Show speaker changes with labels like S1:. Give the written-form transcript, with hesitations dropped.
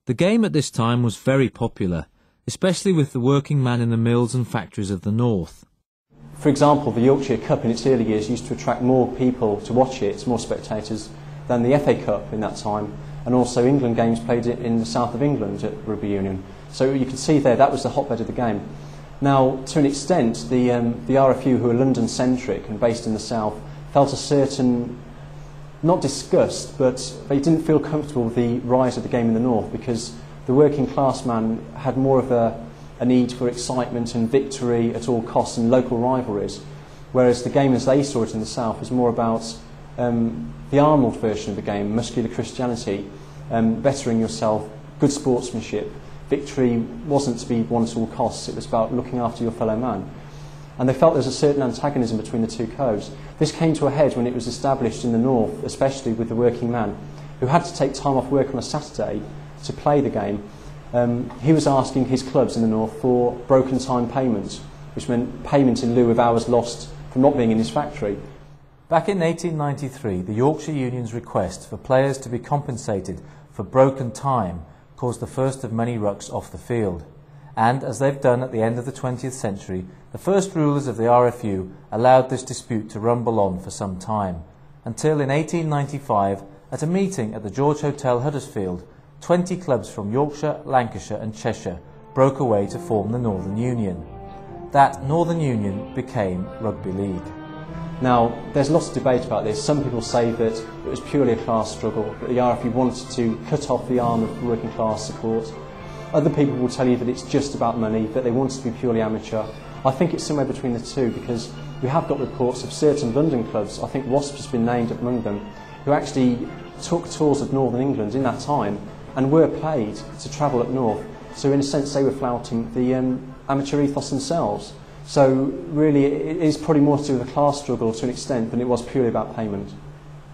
S1: The game at this time was very popular, especially with the working man in the mills and factories of the north.
S2: For example, the Yorkshire Cup in its early years used to attract more people to watch it, more spectators, than the FA Cup in that time, and also England games played in the south of England at Rugby Union. So you can see there that was the hotbed of the game. Now, to an extent, the RFU, who are London-centric and based in the south, felt a certain, not disgust, but they didn't feel comfortable with the rise of the game in the north, because the working class man had more of a need for excitement and victory at all costs and local rivalries, whereas the game as they saw it in the south was more about the Arnold version of the game, muscular Christianity, bettering yourself, good sportsmanship. Victory wasn't to be won at all costs, it was about looking after your fellow man. And they felt there was a certain antagonism between the two codes. This came to a head when it was established in the north, especially with the working man, who had to take time off work on a Saturday to play the game. He was asking his clubs in the north for broken time payment, which meant payment in lieu of hours lost from not being in his factory.
S1: Back in 1893, the Yorkshire Union's request for players to be compensated for broken time caused the first of many rucks off the field. And, as they've done at the end of the 20th century, the first rulers of the RFU allowed this dispute to rumble on for some time, until in 1895, at a meeting at the George Hotel, Huddersfield, 20 clubs from Yorkshire, Lancashire and Cheshire broke away to form the Northern Union. That Northern Union became Rugby League.
S2: Now, there's lots of debate about this. Some people say that it was purely a class struggle, that the RFU wanted to cut off the arm of working class support. Other people will tell you that it's just about money, that they wanted to be purely amateur. I think it's somewhere between the two, because we have got reports of certain London clubs, I think Wasps has been named among them, who actually took tours of Northern England in that time and were paid to travel up north. So in a sense they were flouting the amateur ethos themselves. So really it is probably more to do with a class struggle to an extent than it was purely about payment.